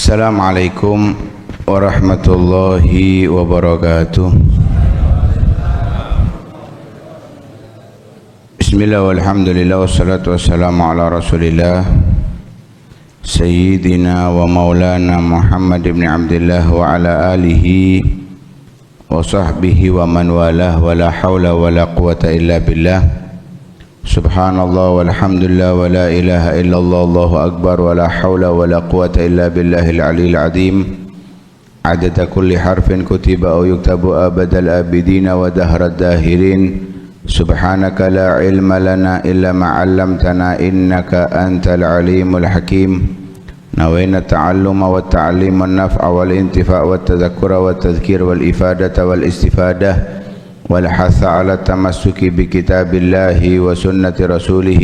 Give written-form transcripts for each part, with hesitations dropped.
Assalamualaikum warahmatullahi wabarakatuh. Bismillah walhamdulillah wassalatu wassalamu ala rasulillah Sayyidina wa maulana Muhammad ibn Abdillah wa ala alihi wa sahbihi wa man walah wa la hawla wa la quwata illa billah. Subhanallah walhamdulillah wa la ilaha illallah Allahu akbar wa la hawla wa la quwata illa billahil aliyil azim. Adada kulli harfin kutiba au yuktabu abadal abidina wa dahrad dahirin. Subhanaka la ilma lana illa ma 'allamtana innaka antal alimul hakim. Nawayna ta'alluma wa ta'lima an-naf'a wal intifa' wa tadhakkura wa tadhkir wal ifadata wal istifadah wal hatha 'ala tamassuki bi kitabillahi wa sunnati rasulih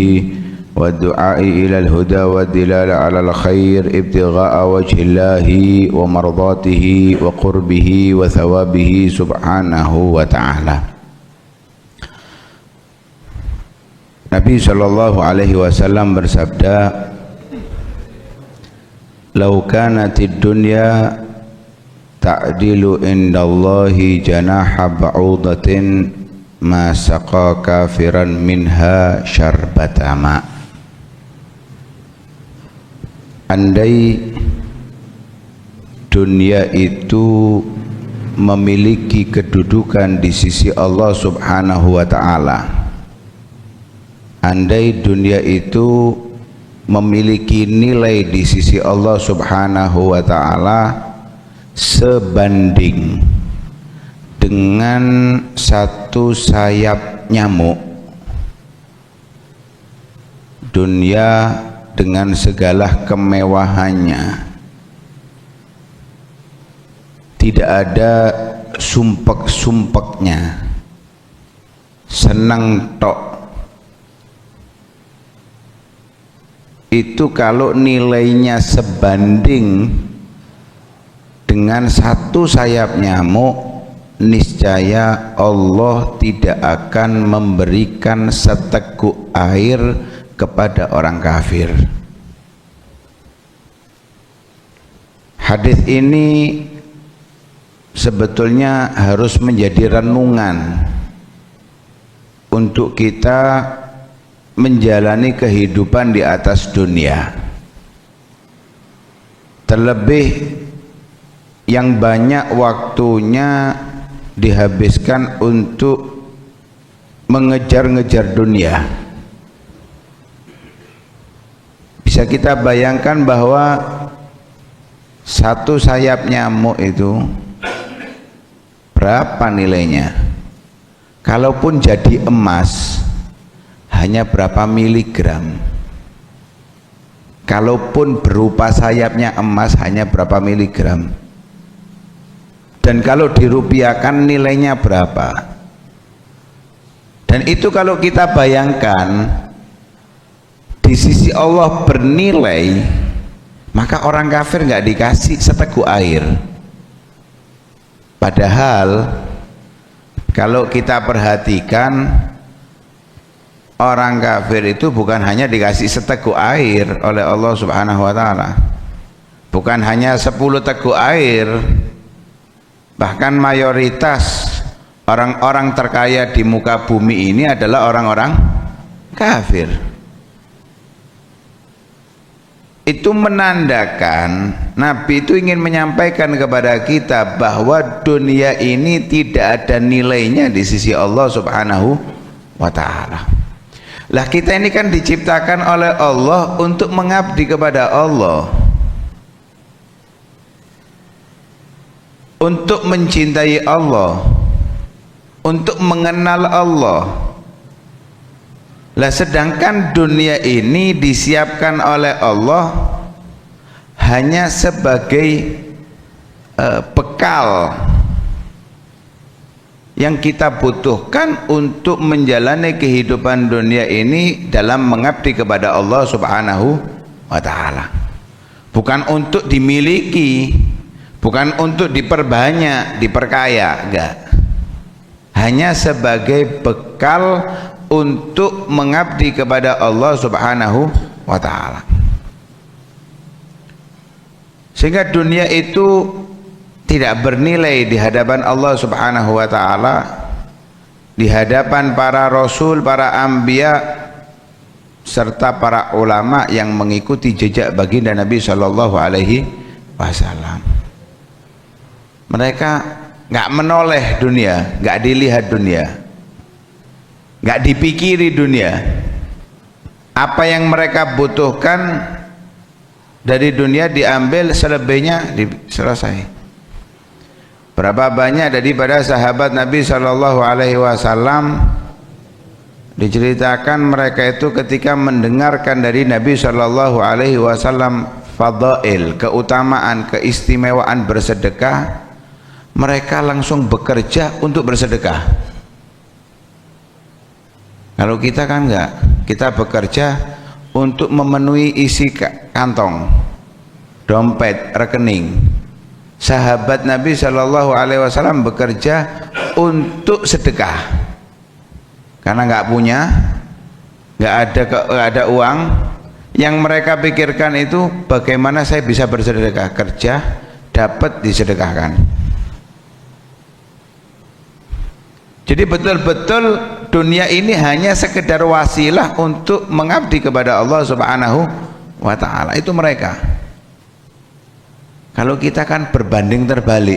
wa du'a'i ila al-huda wa dilala 'ala al-khair ibtigha'a wajhillahi wa mardatihi wa qurbihi wa thawabihi subhanahu wa ta'ala. Nabi sallallahu alaihi wasallam bersabda, "Lau kanatid dunya ta'dilu indallahi janaha ba'udatin ma saqa kafiran minha syarbata ma." Andai dunia itu memiliki kedudukan di sisi Allah Subhanahu wa ta'ala, andai dunia itu memiliki nilai di sisi Allah Subhanahu wa ta'ala sebanding dengan satu sayap nyamuk, dunia dengan segala kemewahannya tidak ada sumpek-sumpeknya, senang tok. Itu kalau nilainya sebanding dengan satu sayap nyamuk, niscaya Allah tidak akan memberikan seteguk air kepada orang kafir. Hadis ini sebetulnya harus menjadi renungan untuk kita menjalani kehidupan di atas dunia. Terlebih yang banyak waktunya dihabiskan untuk mengejar-ngejar dunia. Bisa kita bayangkan bahwa satu sayap nyamuk itu berapa nilainya? Kalaupun jadi emas hanya berapa miligram. Kalaupun berupa sayapnya emas hanya berapa miligram. Dan kalau dirupiahkan nilainya berapa? Dan itu kalau kita bayangkan di sisi Allah bernilai, maka orang kafir nggak dikasih seteguk air. Padahal kalau kita perhatikan, orang kafir itu bukan hanya dikasih seteguk air oleh Allah Subhanahu wa ta'ala, bukan hanya 10 teguk air, bahkan mayoritas orang-orang terkaya di muka bumi ini adalah orang-orang kafir. Itu menandakan Nabi itu ingin menyampaikan kepada kita bahwa dunia ini tidak ada nilainya di sisi Allah Subhanahu wa ta'ala. Lah kita ini kan diciptakan oleh Allah untuk mengabdi kepada Allah, untuk mencintai Allah, untuk mengenal Allah. Lah sedangkan dunia ini disiapkan oleh Allah hanya sebagai bekal yang kita butuhkan untuk menjalani kehidupan dunia ini dalam mengabdi kepada Allah Subhanahu wa ta'ala. Bukan untuk dimiliki, bukan untuk diperbanyak, diperkaya, enggak. Hanya sebagai bekal untuk mengabdi kepada Allah Subhanahu wa ta'ala. sehingga dunia itu tidak bernilai di hadapan Allah Subhanahu wa taala, di hadapan para rasul, para anbiya serta para ulama yang mengikuti jejak baginda Nabi sallallahu alaihi wasallam. Mereka nggak menoleh dunia, nggak dilihat dunia, nggak dipikiri dunia. Apa yang mereka butuhkan dari dunia diambil, selebihnya selesai. Berapa banyak daripada sahabat Nabi Shallallahu Alaihi Wasallam diceritakan mereka itu ketika mendengarkan dari Nabi Shallallahu Alaihi Wasallam fadail, keutamaan, keistimewaan bersedekah, mereka langsung bekerja untuk bersedekah. Kalau kita kan enggak, kita bekerja untuk memenuhi isi kantong, dompet, rekening. Sahabat Nabi Shallallahu Alaihi Wasallam bekerja untuk sedekah, karena nggak punya, nggak ada uang. Yang mereka pikirkan itu bagaimana saya bisa bersedekah, kerja dapat disedekahkan. Jadi betul-betul dunia ini hanya sekedar wasilah untuk mengabdi kepada Allah Subhanahu wa taala. Itu mereka. Kalau kita kan berbanding terbalik.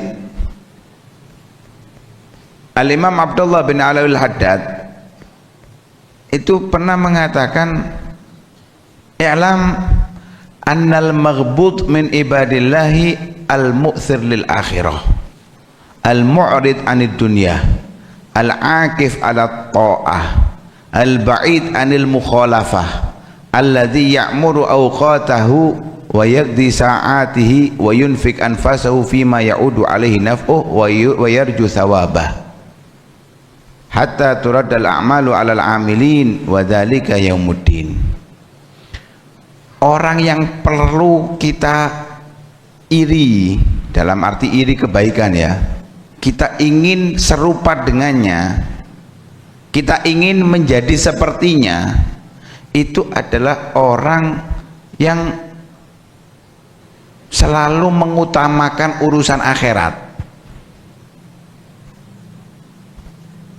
Al-Imam Abdullah bin Alawil Haddad itu pernah mengatakan, i'lam annal maghbut min ibadillahi al-mu'thir lil akhirah, al-mu'rid anid dunya, al-akif ala ta'ah, al-ba'id anil mukhalafah, alladhi ya'muru awqatahu wa yaqdi sa'atihi wa yunfik anfasahu fima ya'udu alaihi naf'uh wa yarju thawabah hatta turaddal a'malu 'alal 'amilin wa dzalika yaumuddin. Orang yang perlu kita iri, dalam arti iri kebaikan ya, kita ingin serupa dengannya, kita ingin menjadi sepertinya, itu adalah orang yang selalu mengutamakan urusan akhirat,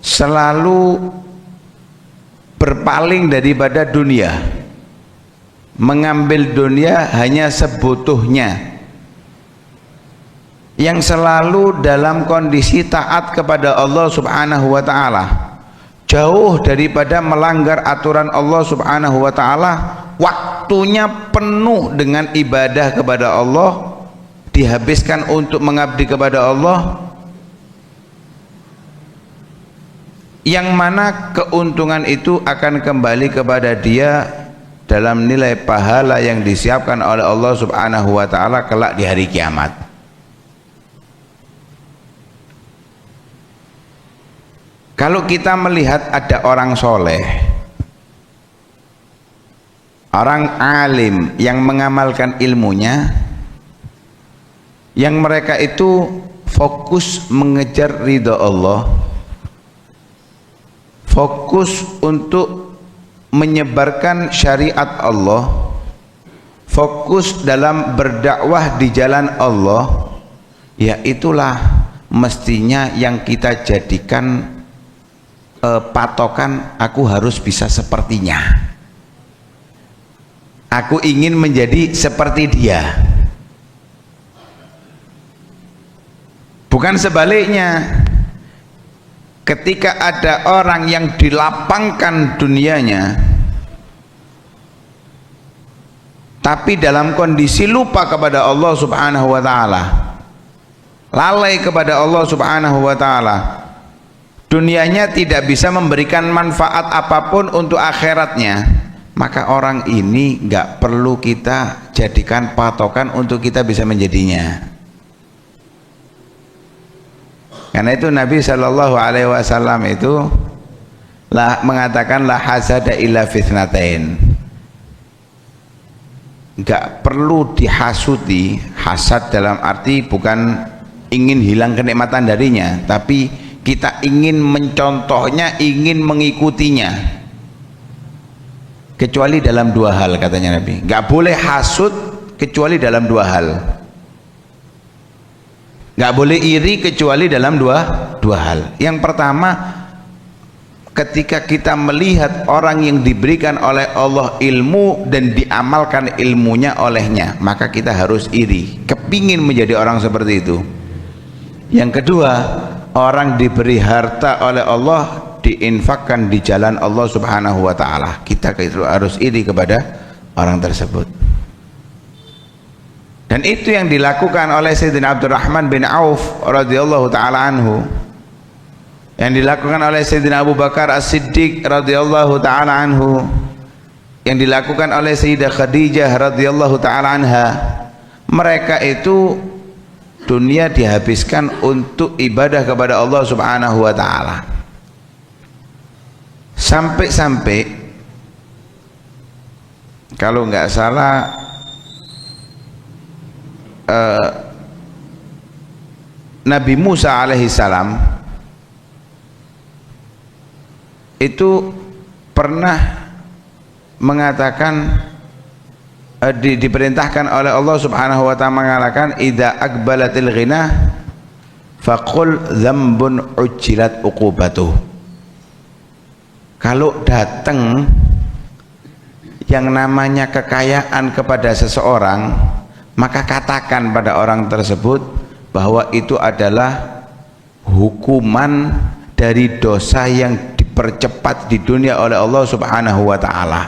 selalu berpaling daripada dunia, mengambil dunia hanya sebutuhnya, yang selalu dalam kondisi taat kepada Allah Subhanahu wa taala, jauh daripada melanggar aturan Allah Subhanahu wa taala, waktunya penuh dengan ibadah kepada Allah, dihabiskan untuk mengabdi kepada Allah, yang mana keuntungan itu akan kembali kepada dia dalam nilai pahala yang disiapkan oleh Allah Subhanahu wa taala kelak di hari kiamat. Kalau kita melihat ada orang soleh, orang alim yang mengamalkan ilmunya, yang mereka itu fokus mengejar ridha Allah, fokus untuk menyebarkan syariat Allah, fokus dalam berdakwah di jalan Allah, ya itulah mestinya yang kita jadikan patokan. Aku harus bisa sepertinya, aku ingin menjadi seperti dia, bukan sebaliknya. Ketika ada orang yang dilapangkan dunianya tapi dalam kondisi lupa kepada Allah Subhanahu wa taala, lalai kepada Allah Subhanahu wa taala, dunianya tidak bisa memberikan manfaat apapun untuk akhiratnya, maka orang ini nggak perlu kita jadikan patokan untuk kita bisa menjadinya. Karena itu Nabi Shallallahu Alaihi Wasallam itu mengatakan la hasada illa fitnatain, nggak perlu dihasuti. Hasad dalam arti bukan ingin hilang kenikmatan darinya, tapi kita ingin mencontohnya, ingin mengikutinya, kecuali dalam dua hal, katanya Nabi. Nggak boleh hasud kecuali dalam dua hal. Nggak boleh iri kecuali dalam dua hal. Yang pertama, ketika kita melihat orang yang diberikan oleh Allah ilmu dan diamalkan ilmunya olehnya, maka kita harus iri, kepingin menjadi orang seperti itu. Yang kedua, orang diberi harta oleh Allah, diinfakkan di jalan Allah subhanahu wa ta'ala, kita harus iri kepada orang tersebut. Dan itu yang dilakukan oleh Sayyidina Abdurrahman bin Auf radhiyallahu ta'ala anhu, yang dilakukan oleh Sayyidina Abu Bakar As-Siddiq radhiyallahu ta'ala anhu, yang dilakukan oleh Sayyidah Khadijah radhiyallahu ta'ala anha. Mereka itu dunia dihabiskan untuk ibadah kepada Allah subhanahu wa ta'ala, sampai-sampai kalau nggak salah Nabi Musa alaihissalam itu pernah mengatakan, diperintahkan oleh Allah subhanahu wa ta'ala mengatakan, idza aqbalatil ghina faqul dzambun ujjilat uqubatuh. Kalau datang yang namanya kekayaan kepada seseorang, maka katakan pada orang tersebut bahwa itu adalah hukuman dari dosa yang dipercepat di dunia oleh Allah subhanahu wa ta'ala.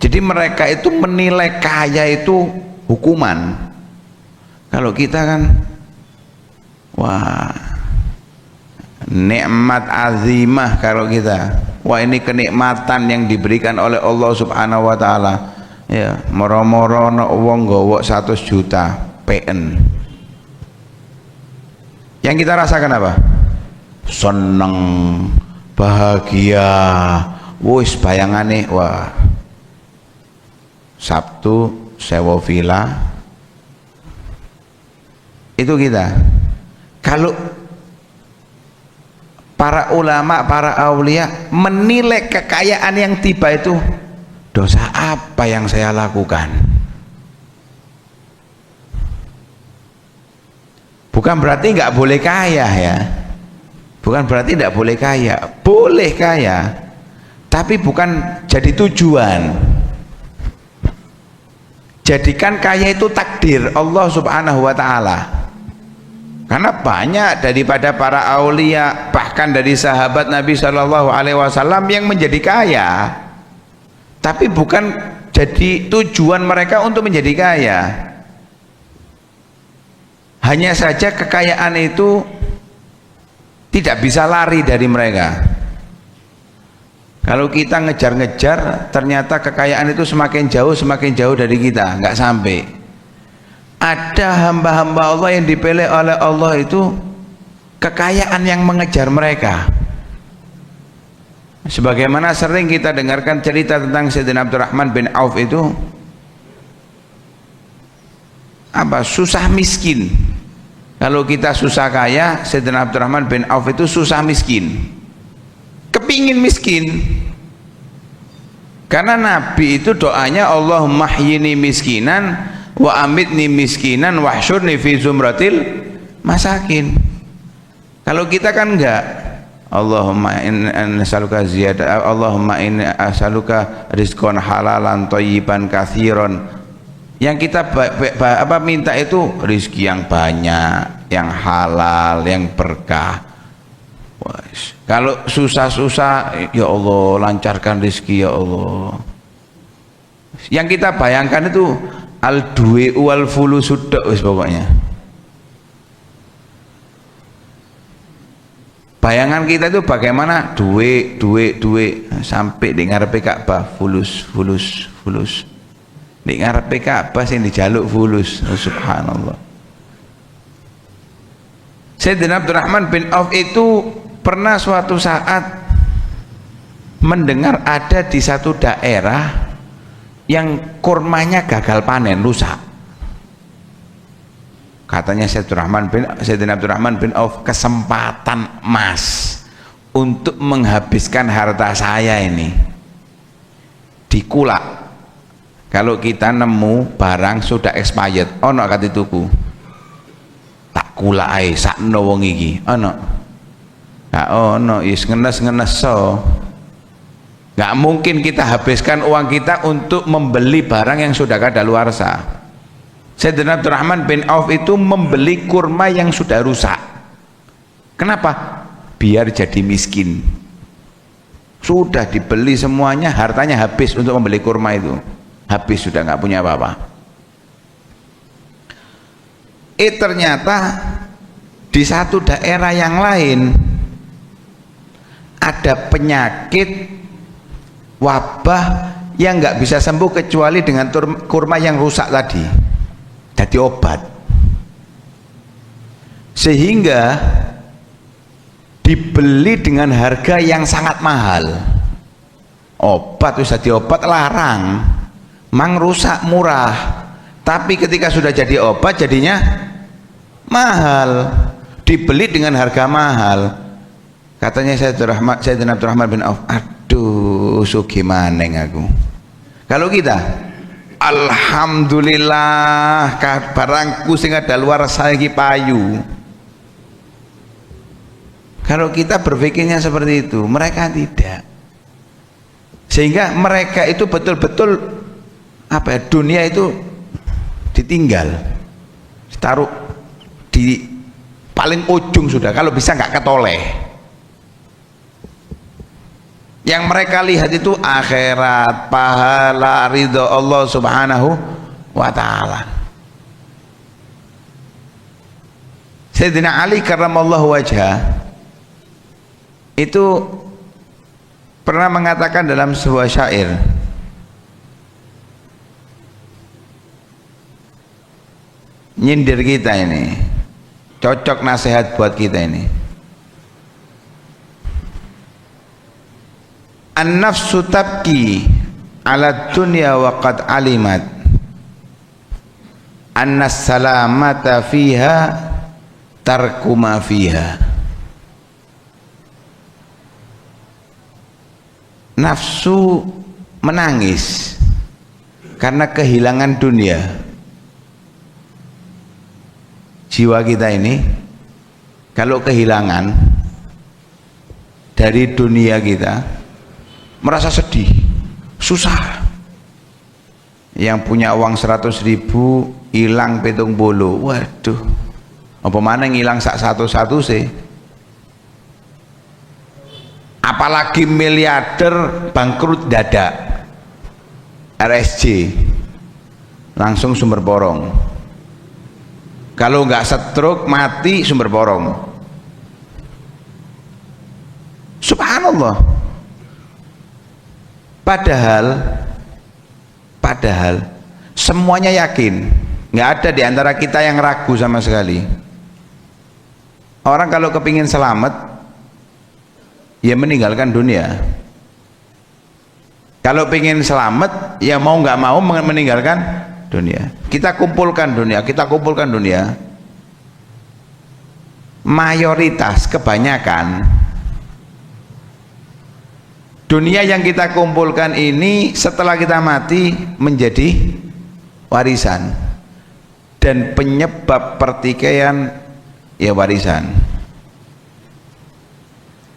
Jadi mereka itu menilai kaya itu hukuman. Kalau kita kan, wah, nikmat azimah. Kalau kita, wah, ini kenikmatan yang diberikan oleh Allah subhanahu wa ta'ala. Ya, moro-moro no wong gowo 100 juta PN. Yang kita rasakan apa? Seneng, bahagia, wis bayangane, wah, Sabtu sewa villa. Itu kita. Kalau para ulama, para aulia menilai kekayaan yang tiba itu, dosa apa yang saya lakukan? Bukan berarti nggak boleh kaya ya, bukan berarti tidak boleh kaya, boleh kaya, tapi bukan jadi tujuan. Jadikan kaya itu takdir Allah subhanahu wa ta'ala. Karena banyak daripada para aulia, bahkan dari sahabat Nabi Shallallahu Alaihi Wasallam yang menjadi kaya, tapi bukan jadi tujuan mereka untuk menjadi kaya. Hanya saja kekayaan itu tidak bisa lari dari mereka. Kalau kita ngejar-ngejar, ternyata kekayaan itu semakin jauh dari kita, nggak sampai. Ada hamba-hamba Allah yang dipilih oleh Allah itu kekayaan yang mengejar mereka. Sebagaimana sering kita dengarkan cerita tentang Sayyidina Abdurrahman bin Auf itu, apa, susah miskin. Kalau kita susah kaya, Sayyidina Abdurrahman bin Auf itu susah miskin, kepingin miskin. Karena Nabi itu doanya, Allahumma hyini miskinan wa amitni miskinan wahsyurni fi zumratil masakin. Kalau kita kan enggak, Allahumma inni as'aluka ziyadah, Allahumma inni as'aluka rizqan halalan thayyiban katsiran. Yang kita minta itu rizki yang banyak, yang halal, yang berkah. Kalau susah-susah, ya Allah lancarkan rizki ya Allah. Yang kita bayangkan itu al duwe wal fulusud pokoknya. Bayangan kita itu bagaimana? Duit sampai di ngarepe Ka'bah fulus. Di ngarepe Ka'bah sing dijaluk fulus. Subhanallah. Sayyidina Abdurrahman bin Auf itu pernah suatu saat mendengar ada di satu daerah yang kurmanya gagal panen, rusak. Katanya Sayyidina Abdurrahman bin Auf, kesempatan emas untuk menghabiskan harta saya ini. Dikulak. Kalau kita nemu barang sudah expired, ono kati tuku. kulake sakno wong iki ana gak ono is ngenes-ngenes so. Gak mungkin kita habiskan uang kita untuk membeli barang yang sudah kadaluarsa. Sayyidina Abdurrahman bin Auf itu membeli kurma yang sudah rusak. Kenapa? Biar jadi miskin. Sudah dibeli semuanya, hartanya habis untuk membeli kurma itu. Habis, sudah nggak punya apa-apa. Ternyata di satu daerah yang lain ada penyakit wabah yang nggak bisa sembuh kecuali dengan kurma yang rusak tadi. Jadi obat. Sehingga dibeli dengan harga yang sangat mahal. Obat bisa diobat larang, mang rusak murah, tapi ketika sudah jadi obat jadinya mahal, dibeli dengan harga mahal. Katanya Sayyidina Abdurrahman bin Auf, aduh gimana aku kalau kita alhamdulillah barangku sing ada luar saiki payu. Kalau kita berpikirnya seperti itu, mereka tidak. Sehingga mereka itu betul-betul apa ya, dunia itu ditinggal, ditaruh di paling ujung sudah, kalau bisa nggak ketoleh. Yang mereka lihat itu akhirat, pahala, ridho Allah subhanahu wa ta'ala. Sayyidina Ali karramallahu wajhah itu pernah mengatakan dalam sebuah syair, nyindir kita ini, cocok nasihat buat kita ini. An-nafsu tabki ala dunya wa qad alimat anna salamata fiha tarku ma fiha. Nafsu menangis karena kehilangan dunia. Jiwa kita ini kalau kehilangan dari dunia kita merasa sedih, susah. Yang punya uang 100.000 hilang 70, waduh, apa mana ngilang sak satu-satu sih. Apalagi miliarder bangkrut dadak, RSJ langsung sumber borong. Kalau nggak stroke mati sumber borong. Subhanallah. Padahal semuanya yakin, nggak ada di antara kita yang ragu sama sekali. Orang kalau kepingin selamat, ya meninggalkan dunia. Kalau pengen selamat, ya mau nggak mau meninggalkan dunia. Kita kumpulkan dunia. Mayoritas, kebanyakan dunia yang kita kumpulkan ini setelah kita mati menjadi warisan, dan penyebab pertikaian ya warisan.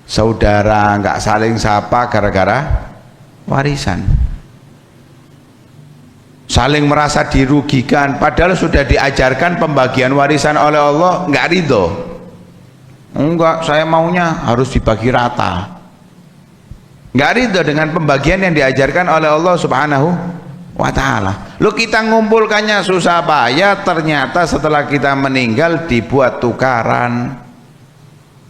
Saudara nggak saling sapa gara-gara warisan, saling merasa dirugikan padahal sudah diajarkan pembagian warisan oleh Allah, nggak ridho. Enggak, saya maunya harus dibagi rata. Nggak ridho dengan pembagian yang diajarkan oleh Allah subhanahu wa ta'ala. Lu kita ngumpulkannya susah payah, ternyata setelah kita meninggal dibuat tukaran.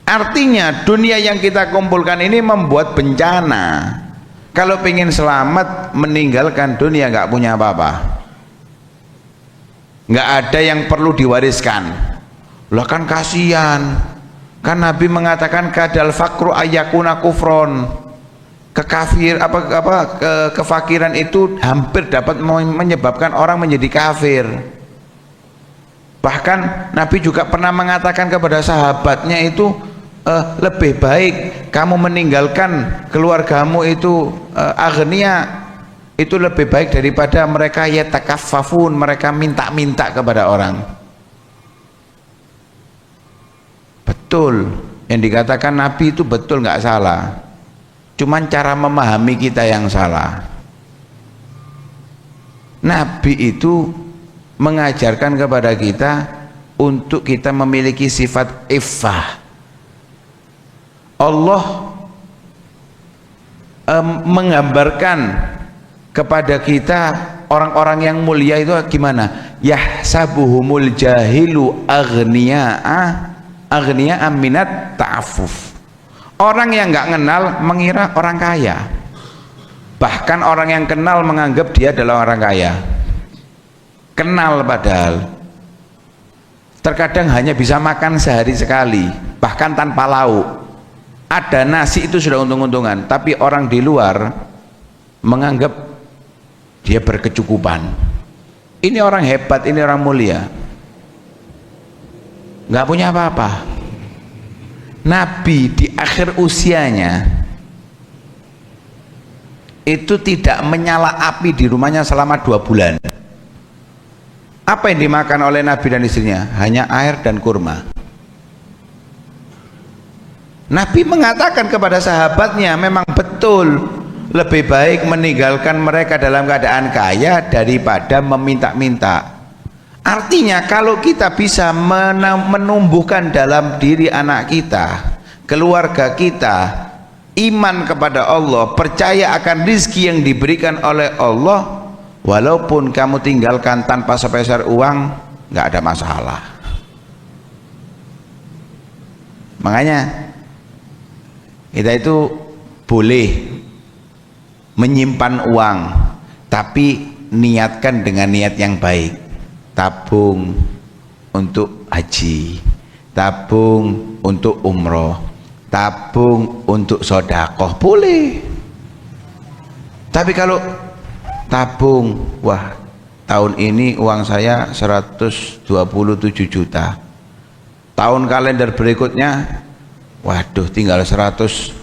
Artinya dunia yang kita kumpulkan ini membuat bencana. Kalau pengen selamat, meninggalkan dunia, nggak punya apa-apa, nggak ada yang perlu diwariskan. Lah kan kasihan, kan Nabi mengatakan kadal fakru ayakuna kufron. Kefakiran itu hampir dapat menyebabkan orang menjadi kafir. Bahkan Nabi juga pernah mengatakan kepada sahabatnya itu, lebih baik kamu meninggalkan keluargamu itu aghnia, itu lebih baik daripada mereka yatakaffafun, mereka minta-minta kepada orang. betul. Yang dikatakan Nabi itu betul, nggak salah. Cuman cara memahami kita yang salah. Nabi itu mengajarkan kepada kita untuk kita memiliki sifat iffah. Allah menggambarkan kepada kita orang-orang yang mulia itu gimana? Yahsabuhumul jahilu aghniya'a minat ta'affuf. Orang yang nggak kenal mengira orang kaya. Bahkan orang yang kenal menganggap dia adalah orang kaya. Kenal padahal terkadang hanya bisa makan sehari sekali, bahkan tanpa lauk. Ada nasi itu sudah untung-untungan, tapi orang di luar menganggap dia berkecukupan. Ini orang hebat, ini orang mulia, nggak punya apa-apa. Nabi di akhir usianya itu tidak menyala api di rumahnya selama 2 bulan. Apa yang dimakan oleh Nabi dan istrinya? Hanya air dan kurma. Nabi mengatakan kepada sahabatnya, memang betul lebih baik meninggalkan mereka dalam keadaan kaya daripada meminta-minta. Artinya kalau kita bisa menumbuhkan dalam diri anak kita, keluarga kita, iman kepada Allah, percaya akan rizki yang diberikan oleh Allah, walaupun kamu tinggalkan tanpa sepeser uang, nggak ada masalah. Makanya kita itu boleh menyimpan uang, tapi niatkan dengan niat yang baik. Tabung untuk haji, tabung untuk umroh, tabung untuk sodakoh, boleh. Tapi kalau tabung, wah tahun ini uang saya 127 juta, tahun kalender berikutnya waduh tinggal 112,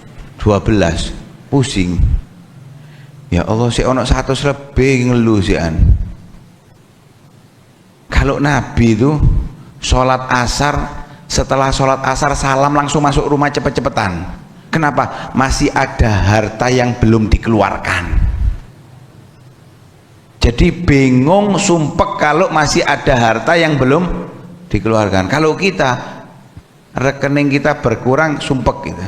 pusing. Ya Allah, si ono 100 lebih ngeluh sian. Kalau Nabi itu sholat asar, setelah sholat asar salam langsung masuk rumah cepet-cepetan. Kenapa? Masih ada harta yang belum dikeluarkan. Jadi bingung, sumpek kalau masih ada harta yang belum dikeluarkan. Kalau kita rekening kita berkurang, sumpek kita.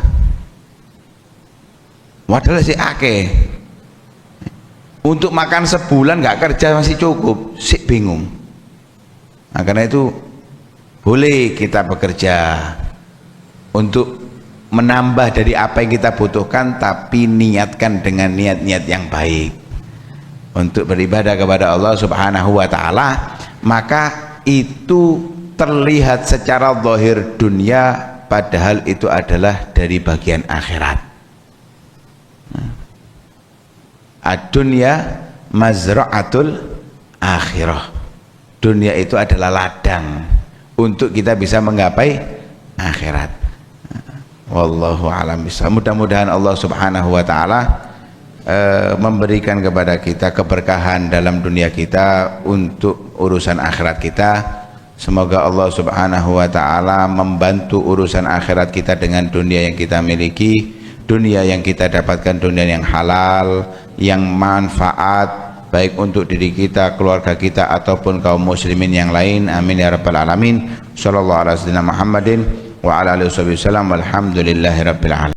Waduh si akeh. Untuk makan sebulan nggak kerja masih cukup, sih bingung. Nah, karena itu boleh kita bekerja untuk menambah dari apa yang kita butuhkan, tapi niatkan dengan niat-niat yang baik untuk beribadah kepada Allah Subhanahu wa Ta'ala. Maka itu terlihat secara zahir dunia, padahal itu adalah dari bagian akhirat. Ad-dunya mazra'atul akhirah. Dunia itu adalah ladang untuk kita bisa menggapai akhirat. Wallahu a'lam bishawab. Mudah-mudahan Allah Subhanahu wa Ta'ala memberikan kepada kita keberkahan dalam dunia kita untuk urusan akhirat kita. Semoga Allah Subhanahu wa Ta'ala membantu urusan akhirat kita dengan dunia yang kita miliki, dunia yang kita dapatkan, dunia yang halal, yang manfaat baik untuk diri kita, keluarga kita, ataupun kaum muslimin yang lain. Amin ya rabbal alamin. Sallallahu alaihi wasallam Muhammadin wa ala alihi wasallam. Walhamdulillahi rabbil alamin.